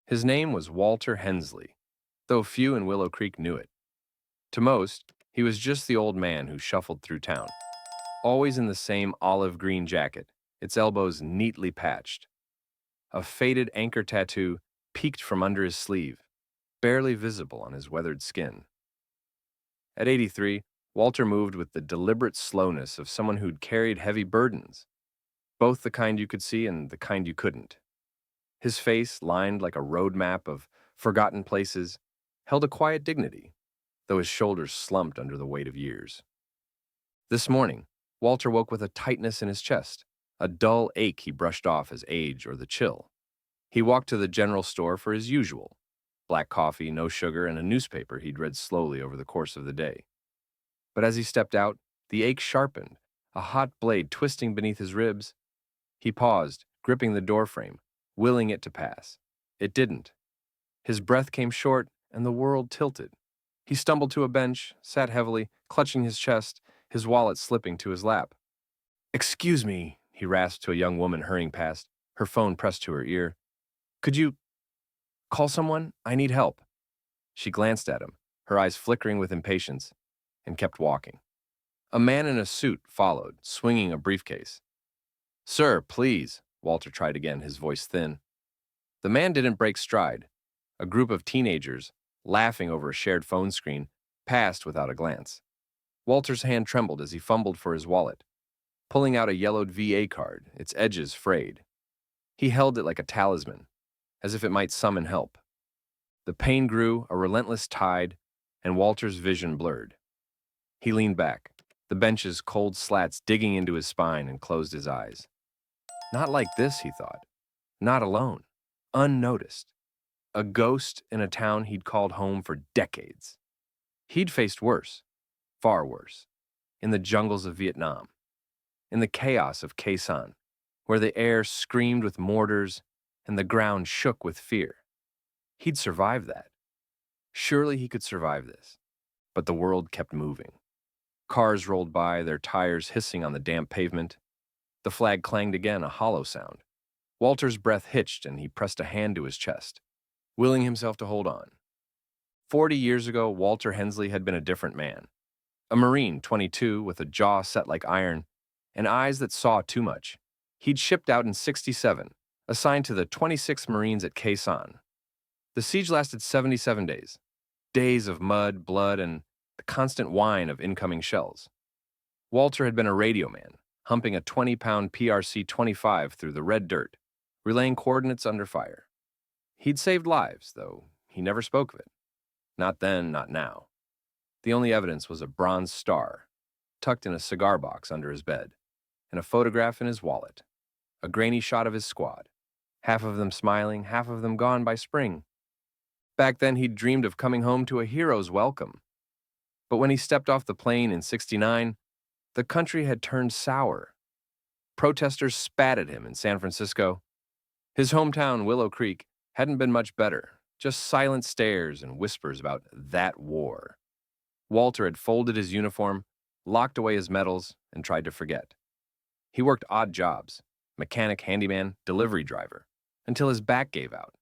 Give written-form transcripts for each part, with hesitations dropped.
His name was Walter Hensley, though few in Willow Creek knew it. To most, he was just the old man who shuffled through town, always in the same olive green jacket, its elbows neatly patched. A faded anchor tattoo peeked from under his sleeve, barely visible on his weathered skin. At 83, Walter moved with the deliberate slowness of someone who'd carried heavy burdens, both the kind you could see and the kind you couldn't. His face, lined like a road map of forgotten places, held a quiet dignity, though his shoulders slumped under the weight of years. This morning, Walter woke with a tightness in his chest, a dull ache he brushed off as age or the chill. He walked to the general store for his usual: black coffee, no sugar, and a newspaper he'd read slowly over the course of the day. But as he stepped out, the ache sharpened, a hot blade twisting beneath his ribs. He paused, gripping the doorframe, willing it to pass. It didn't. His breath came short, and the world tilted. He stumbled to a bench, sat heavily, clutching his chest, his wallet slipping to his lap. "Excuse me," he rasped to a young woman hurrying past, her phone pressed to her ear. "Could you call someone? I need help." She glanced at him, her eyes flickering with impatience, and kept walking. A man in a suit followed, swinging a briefcase. "Sir, please," Walter tried again, his voice thin. The man didn't break stride. A group of teenagers, laughing over a shared phone screen, passed without a glance. Walter's hand trembled as he fumbled for his wallet, pulling out a yellowed VA card, its edges frayed. He held it like a talisman, as if it might summon help. The pain grew, a relentless tide, and Walter's vision blurred. He leaned back, the bench's cold slats digging into his spine, and closed his eyes. Not like this, he thought. Not alone. Unnoticed. A ghost in a town he'd called home for decades. He'd faced worse, far worse, in the jungles of Vietnam, in the chaos of Khe Sanh, where the air screamed with mortars and the ground shook with fear. He'd survived that. Surely he could survive this. But the world kept moving. Cars rolled by, their tires hissing on the damp pavement. The flag clanged again, a hollow sound. Walter's breath hitched and he pressed a hand to his chest, willing himself to hold on. 40 years ago, Walter Hensley had been a different man. A Marine, 22, with a jaw set like iron and eyes that saw too much. He'd shipped out in 67, assigned to the 26th Marines at Khe Sanh. The siege lasted 77 days. Days of mud, blood, and the constant whine of incoming shells. Walter had been a radio man, humping a 20-pound PRC-25 through the red dirt, relaying coordinates under fire. He'd saved lives, though he never spoke of it. Not then, not now. The only evidence was a bronze star, tucked in a cigar box under his bed, and a photograph in his wallet. A grainy shot of his squad, half of them smiling, half of them gone by spring. Back then, he'd dreamed of coming home to a hero's welcome. But when he stepped off the plane in 69, the country had turned sour. Protesters spat at him in San Francisco. His hometown, Willow Creek, hadn't been much better, just silent stares and whispers about that war. Walter had folded his uniform, locked away his medals, and tried to forget. He worked odd jobs: mechanic, handyman, delivery driver, until his back gave out.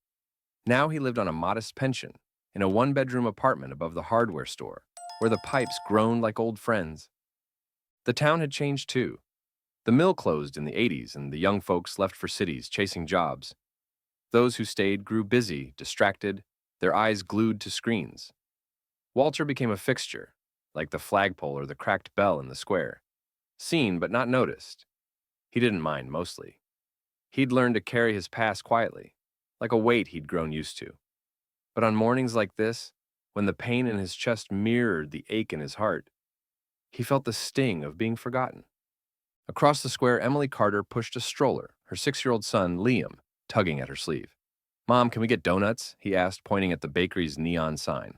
Now he lived on a modest pension, in a one-bedroom apartment above the hardware store, where the pipes groaned like old friends. The town had changed too. The mill closed in the 80s, and the young folks left for cities, chasing jobs. Those who stayed grew busy, distracted, their eyes glued to screens. Walter became a fixture, like the flagpole or the cracked bell in the square. Seen but not noticed. He didn't mind, mostly. He'd learned to carry his past quietly, like a weight he'd grown used to. But on mornings like this, when the pain in his chest mirrored the ache in his heart, he felt the sting of being forgotten. Across the square, Emily Carter pushed a stroller, her 6-year-old son, Liam, tugging at her sleeve. "Mom, can we get donuts?" he asked, pointing at the bakery's neon sign.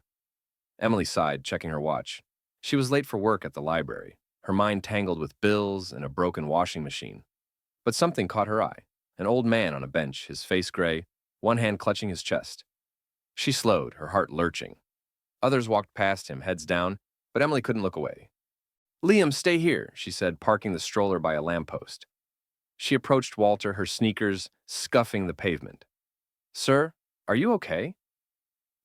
Emily sighed, checking her watch. She was late for work at the library, her mind tangled with bills and a broken washing machine. But something caught her eye: an old man on a bench, his face gray, one hand clutching his chest. She slowed, her heart lurching. Others walked past him, heads down, but Emily couldn't look away. "Liam, stay here," she said, parking the stroller by a lamppost. She approached Walter, her sneakers scuffing the pavement. "Sir?" Are you okay?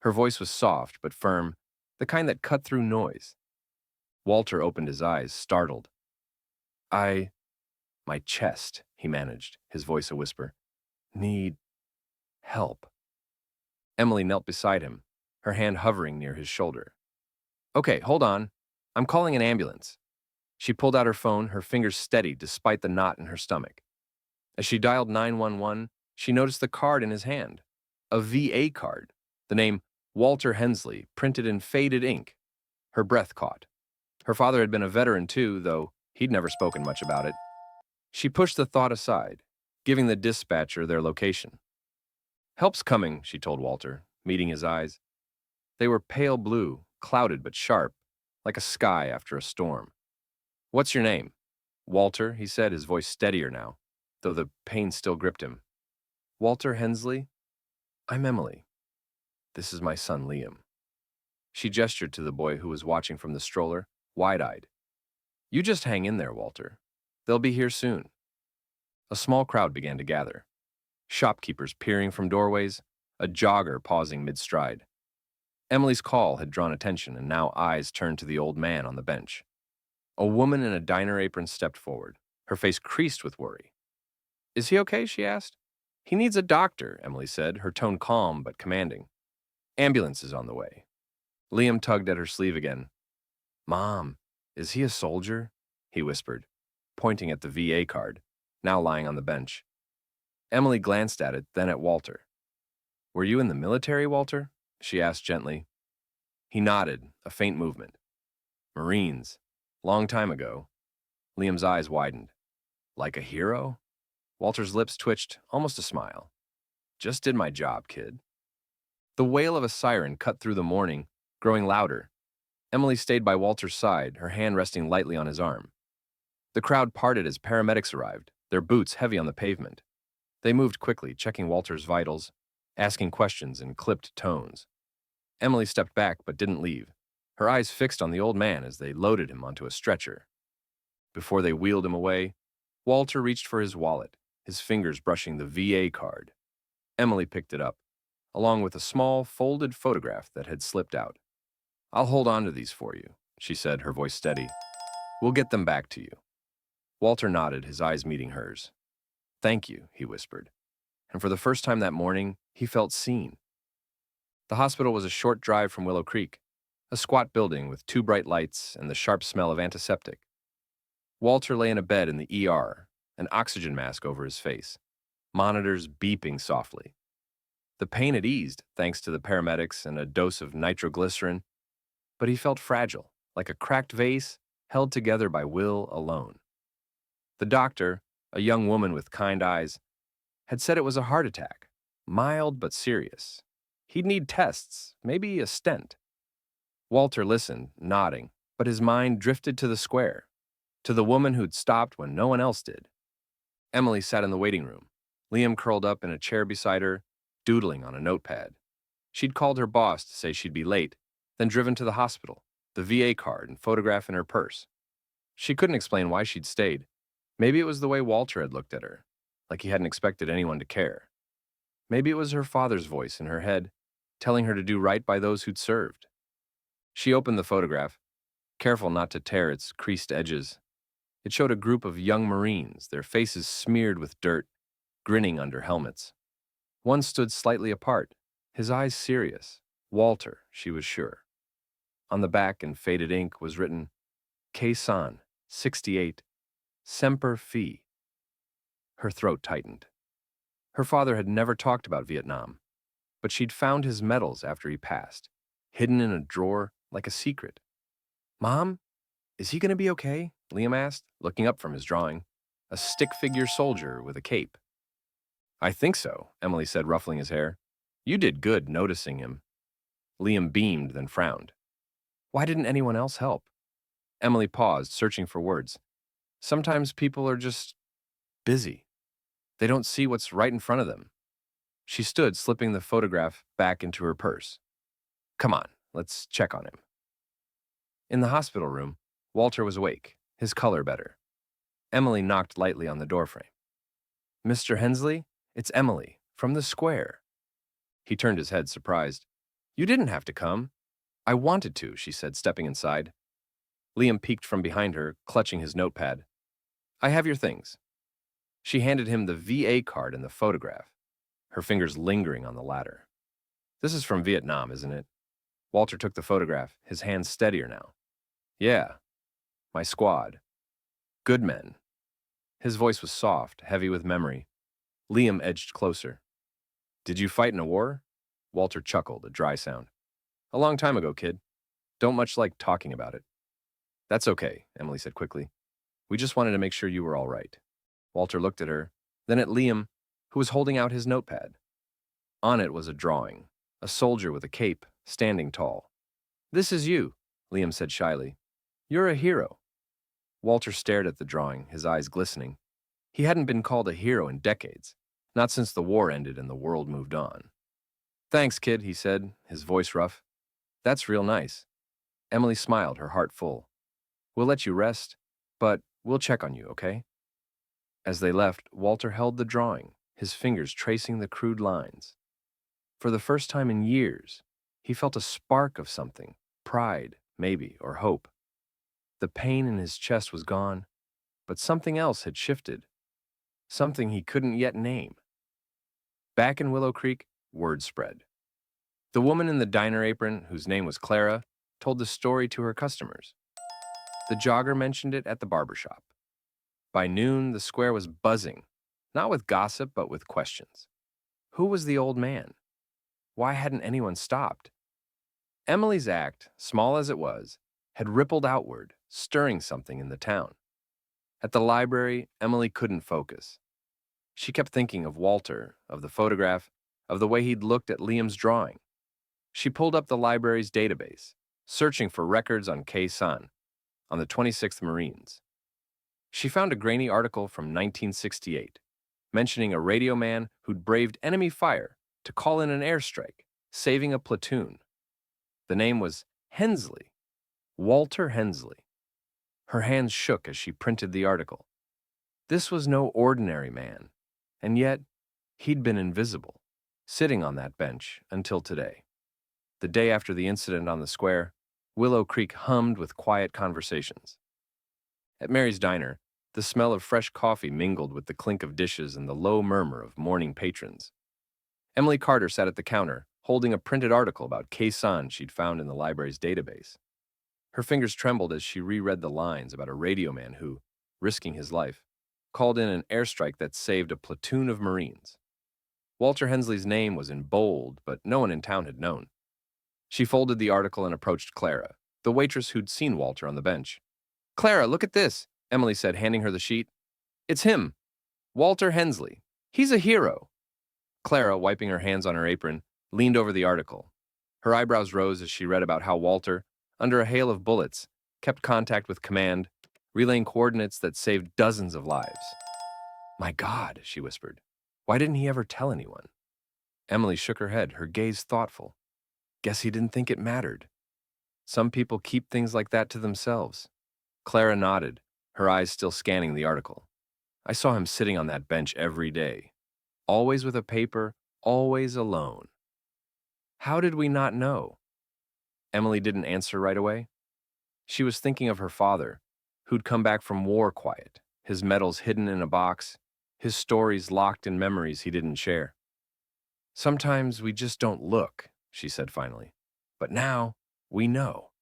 Her voice was soft but firm, the kind that cut through noise. Walter opened his eyes, startled. I, my chest, he managed, his voice a whisper. Need help. Emily knelt beside him, her hand hovering near his shoulder. Okay, hold on. I'm calling an ambulance. She pulled out her phone, her fingers steady despite the knot in her stomach. As she dialed 911, she noticed the card in his hand. A VA card. The name Walter Hensley, printed in faded ink. Her breath caught. Her father had been a veteran too, though he'd never spoken much about it. She pushed the thought aside, giving the dispatcher their location. Help's coming, she told Walter, meeting his eyes. They were pale blue, clouded but sharp, like a sky after a storm. What's your name? Walter, he said, his voice steadier now, though the pain still gripped him. Walter Hensley? I'm Emily. This is my son, Liam. She gestured to the boy who was watching from the stroller, wide-eyed. You just hang in there, Walter. They'll be here soon. A small crowd began to gather. Shopkeepers peering from doorways, a jogger pausing mid-stride. Emily's call had drawn attention, and now eyes turned to the old man on the bench. A woman in a diner apron stepped forward, her face creased with worry. Is he okay? She asked. He needs a doctor, Emily said, her tone calm but commanding. Ambulance is on the way. Liam tugged at her sleeve again. Mom, is he a soldier? He whispered, pointing at the VA card, now lying on the bench. Emily glanced at it, then at Walter. Were you in the military, Walter? She asked gently. He nodded, a faint movement. Marines. Long time ago. Liam's eyes widened. Like a hero? Walter's lips twitched, almost a smile. Just did my job, kid. The wail of a siren cut through the morning, growing louder. Emily stayed by Walter's side, her hand resting lightly on his arm. The crowd parted as paramedics arrived, their boots heavy on the pavement. They moved quickly, checking Walter's vitals, asking questions in clipped tones. Emily stepped back but didn't leave, her eyes fixed on the old man as they loaded him onto a stretcher. Before they wheeled him away, Walter reached for his wallet, his fingers brushing the VA card. Emily picked it up, along with a small, folded photograph that had slipped out. I'll hold on to these for you, she said, her voice steady. We'll get them back to you. Walter nodded, his eyes meeting hers. Thank you, he whispered. And for the first time that morning, he felt seen. The hospital was a short drive from Willow Creek, a squat building with 2 bright lights and the sharp smell of antiseptic. Walter lay in a bed in the ER, an oxygen mask over his face, monitors beeping softly. The pain had eased, thanks to the paramedics and a dose of nitroglycerin, but he felt fragile, like a cracked vase held together by will alone. The doctor, a young woman with kind eyes, had said it was a heart attack, mild but serious. He'd need tests, maybe a stent. Walter listened, nodding, but his mind drifted to the square, to the woman who'd stopped when no one else did. Emily sat in the waiting room, Liam curled up in a chair beside her, doodling on a notepad. She'd called her boss to say she'd be late, then driven to the hospital, the VA card and photograph in her purse. She couldn't explain why she'd stayed. Maybe it was the way Walter had looked at her, like he hadn't expected anyone to care. Maybe it was her father's voice in her head, telling her to do right by those who'd served. She opened the photograph, careful not to tear its creased edges. It showed a group of young Marines, their faces smeared with dirt, grinning under helmets. One stood slightly apart, his eyes serious. Walter, she was sure. On the back in faded ink was written, Quezon, 68, Semper Fi. Her throat tightened. Her father had never talked about Vietnam, but she'd found his medals after he passed, hidden in a drawer like a secret. Mom, is he going to be okay? Liam asked, looking up from his drawing. A stick-figure soldier with a cape. I think so, Emily said, ruffling his hair. You did good noticing him. Liam beamed, then frowned. Why didn't anyone else help? Emily paused, searching for words. Sometimes people are just busy. They don't see what's right in front of them. She stood, slipping the photograph back into her purse. Come on, let's check on him. In the hospital room, Walter was awake, his color better. Emily knocked lightly on the doorframe. Mr. Hensley, it's Emily, from the square. He turned his head, surprised. "You didn't have to come." "I wanted to," she said, stepping inside. Liam peeked from behind her, clutching his notepad. "I have your things." She handed him the VA card and the photograph, her fingers lingering on the latter. "This is from Vietnam, isn't it?" Walter took the photograph, his hands steadier now. "Yeah, my squad. Good men." His voice was soft, heavy with memory. Liam edged closer. "Did you fight in a war?" Walter chuckled, a dry sound. "A long time ago, kid. Don't much like talking about it." "That's okay," Emily said quickly. "We just wanted to make sure you were all right." Walter looked at her, then at Liam, who was holding out his notepad. On it was a drawing, a soldier with a cape, standing tall. "This is you," Liam said shyly. "You're a hero." Walter stared at the drawing, his eyes glistening. He hadn't been called a hero in decades, not since the war ended and the world moved on. "Thanks, kid," he said, his voice rough. "That's real nice." Emily smiled, her heart full. "We'll let you rest, but we'll check on you, okay?" As they left, Walter held the drawing, his fingers tracing the crude lines. For the first time in years, he felt a spark of something, pride, maybe, or hope. The pain in his chest was gone, but something else had shifted, something he couldn't yet name. Back in Willow Creek, word spread. The woman in the diner apron, whose name was Clara, told the story to her customers. The jogger mentioned it at the barber shop. By noon, the square was buzzing, not with gossip, but with questions. Who was the old man? Why hadn't anyone stopped? Emily's act, small as it was, had rippled outward, stirring something in the town. At the library, Emily couldn't focus. She kept thinking of Walter, of the photograph, of the way he'd looked at Liam's drawing. She pulled up the library's database, searching for records on Khe Sanh, on the 26th Marines. She found a grainy article from 1968, mentioning a radio man who'd braved enemy fire to call in an airstrike, saving a platoon. The name was Hensley, Walter Hensley. Her hands shook as she printed the article. This was no ordinary man, and yet he'd been invisible, sitting on that bench until today. The day after the incident on the square, Willow Creek hummed with quiet conversations. At Mary's diner, the smell of fresh coffee mingled with the clink of dishes and the low murmur of morning patrons. Emily Carter sat at the counter, holding a printed article about Khe Sanh she'd found in the library's database. Her fingers trembled as she reread the lines about a radio man who, risking his life, called in an airstrike that saved a platoon of Marines. Walter Hensley's name was in bold, but no one in town had known. She folded the article and approached Clara, the waitress who'd seen Walter on the bench. "Clara, look at this," Emily said, handing her the sheet. "It's him, Walter Hensley. He's a hero." Clara, wiping her hands on her apron, leaned over the article. Her eyebrows rose as she read about how Walter, under a hail of bullets, kept contact with command, relaying coordinates that saved dozens of lives. "My God," she whispered. "Why didn't he ever tell anyone?" Emily shook her head, her gaze thoughtful. "Guess he didn't think it mattered. Some people keep things like that to themselves." Clara nodded, her eyes still scanning the article. "I saw him sitting on that bench every day. Always with a paper, always alone. How did we not know?" Emily didn't answer right away. She was thinking of her father, who'd come back from war quiet, his medals hidden in a box, his stories locked in memories he didn't share. "Sometimes we just don't look," she said finally. "But now, we know."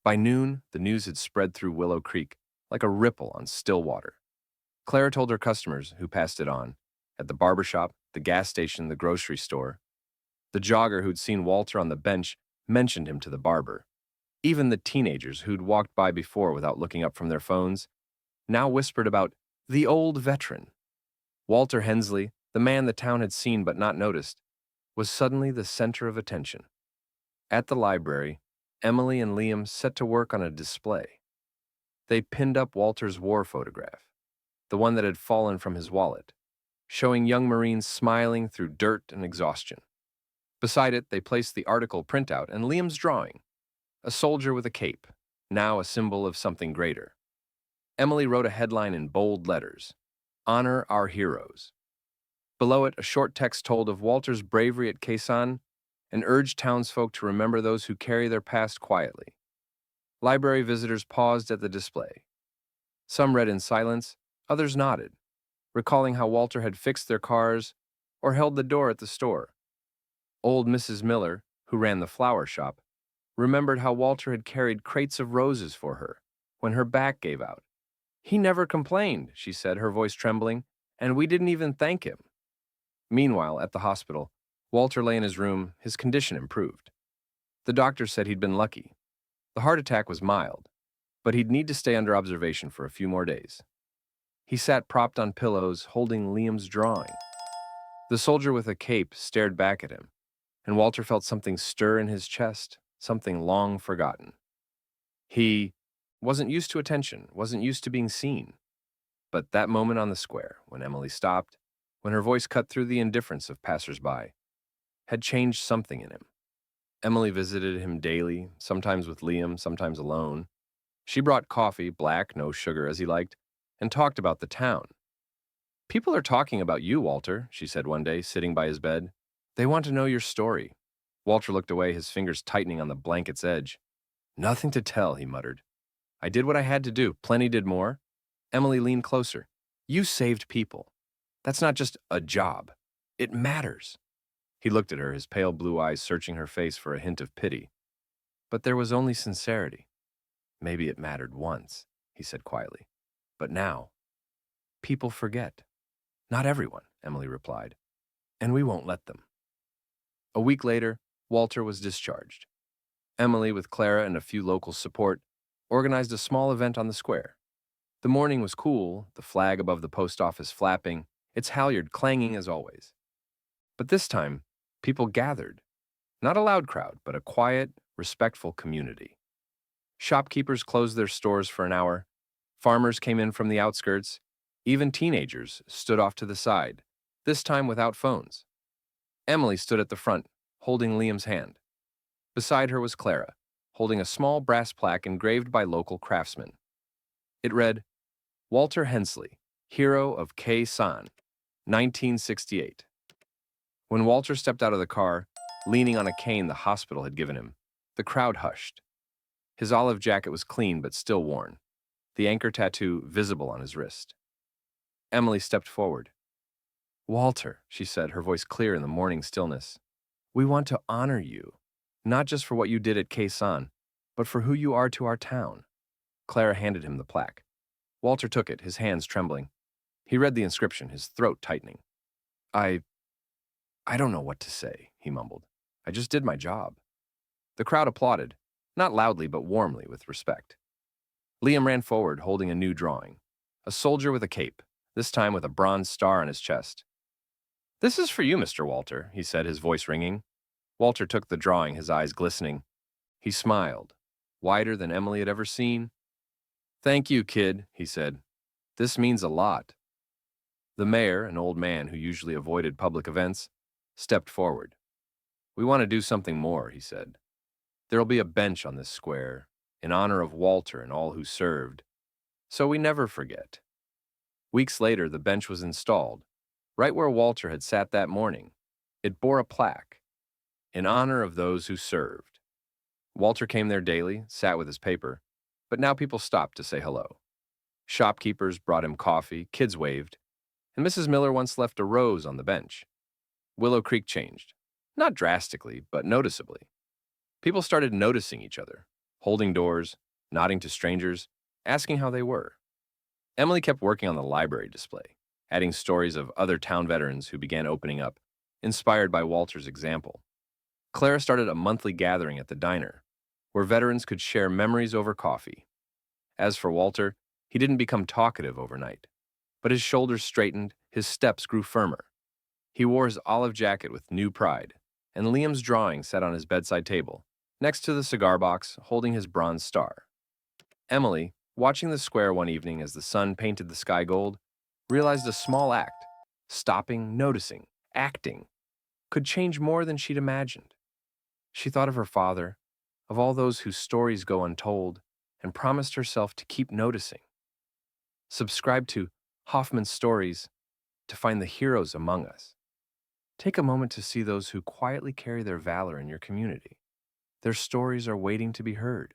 By noon, the news had spread through Willow Creek like a ripple on still water. Clara told her customers, who passed it on, at the barber shop, the gas station, the grocery store. The jogger who'd seen Walter on the bench mentioned him to the barber. Even the teenagers who'd walked by before without looking up from their phones now whispered about the old veteran. Walter Hensley, the man the town had seen but not noticed, was suddenly the center of attention. At the library, Emily and Liam set to work on a display. They pinned up Walter's war photograph, the one that had fallen from his wallet, showing young Marines smiling through dirt and exhaustion. Beside it, they placed the article printout and Liam's drawing, a soldier with a cape, now a symbol of something greater. Emily wrote a headline in bold letters, "Honor Our Heroes." Below it, a short text told of Walter's bravery at Quezon and urged townsfolk to remember those who carry their past quietly. Library visitors paused at the display. Some read in silence, others nodded, recalling how Walter had fixed their cars or held the door at the store. Old Mrs. Miller, who ran the flower shop, remembered how Walter had carried crates of roses for her when her back gave out. "He never complained," she said, her voice trembling, "and we didn't even thank him." Meanwhile, at the hospital, Walter lay in his room, his condition improved. The doctor said he'd been lucky. The heart attack was mild, but he'd need to stay under observation for a few more days. He sat propped on pillows, holding Liam's drawing. The soldier with a cape stared back at him, and Walter felt something stir in his chest, something long forgotten. He wasn't used to attention, wasn't used to being seen. But that moment on the square, when Emily stopped, when her voice cut through the indifference of passers-by, had changed something in him. Emily visited him daily, sometimes with Liam, sometimes alone. She brought coffee, black, no sugar, as he liked, and talked about the town. "People are talking about you, Walter," she said one day, sitting by his bed. "They want to know your story." Walter looked away, his fingers tightening on the blanket's edge. "Nothing to tell," he muttered. "I did what I had to do. Plenty did more." Emily leaned closer. "You saved people. That's not just a job. It matters." He looked at her, his pale blue eyes searching her face for a hint of pity. But there was only sincerity. "Maybe it mattered once," he said quietly. "But now, people forget." "Not everyone," Emily replied, "and we won't let them." A week later, Walter was discharged. Emily, with Clara and a few local support, organized a small event on the square. The morning was cool, the flag above the post office flapping, its halyard clanging as always. But this time, people gathered. Not a loud crowd, but a quiet, respectful community. Shopkeepers closed their stores for an hour. Farmers came in from the outskirts. Even teenagers stood off to the side, this time without phones. Emily stood at the front, holding Liam's hand. Beside her was Clara, holding a small brass plaque engraved by local craftsmen. It read, "Walter Hensley, Hero of Quezon, 1968. When Walter stepped out of the car, leaning on a cane the hospital had given him, the crowd hushed. His olive jacket was clean but still worn, the anchor tattoo visible on his wrist. Emily stepped forward. "Walter," she said, her voice clear in the morning stillness, "we want to honor you, not just for what you did at Quezon, but for who you are to our town." Clara handed him the plaque. Walter took it, his hands trembling. He read the inscription, his throat tightening. I don't know what to say," he mumbled. "I just did my job." The crowd applauded, not loudly but warmly, with respect. Liam ran forward, holding a new drawing. A soldier with a cape, this time with a bronze star on his chest. "This is for you, Mr. Walter," he said, his voice ringing. Walter took the drawing, his eyes glistening. He smiled, wider than Emily had ever seen. "Thank you, kid," he said. "This means a lot." The mayor, an old man who usually avoided public events, stepped forward. "We want to do something more," he said. "There'll be a bench on this square in honor of Walter and all who served, so we never forget." Weeks later, the bench was installed, right where Walter had sat that morning. It bore a plaque, "In honor of those who served." Walter came there daily, sat with his paper, but now people stopped to say hello. Shopkeepers brought him coffee, kids waved, and Mrs. Miller once left a rose on the bench. Willow Creek changed. Not drastically, but noticeably. People started noticing each other, holding doors, nodding to strangers, asking how they were. Emily kept working on the library display, adding stories of other town veterans who began opening up, inspired by Walter's example. Clara started a monthly gathering at the diner, where veterans could share memories over coffee. As for Walter, he didn't become talkative overnight, but his shoulders straightened, his steps grew firmer. He wore his olive jacket with new pride, and Liam's drawing sat on his bedside table, next to the cigar box, holding his bronze star. Emily, watching the square one evening as the sun painted the sky gold, realized a small act, stopping, noticing, acting, could change more than she'd imagined. She thought of her father, of all those whose stories go untold, and promised herself to keep noticing. Subscribe to Hoffman Stories to find the heroes among us. Take a moment to see those who quietly carry their valor in your community. Their stories are waiting to be heard.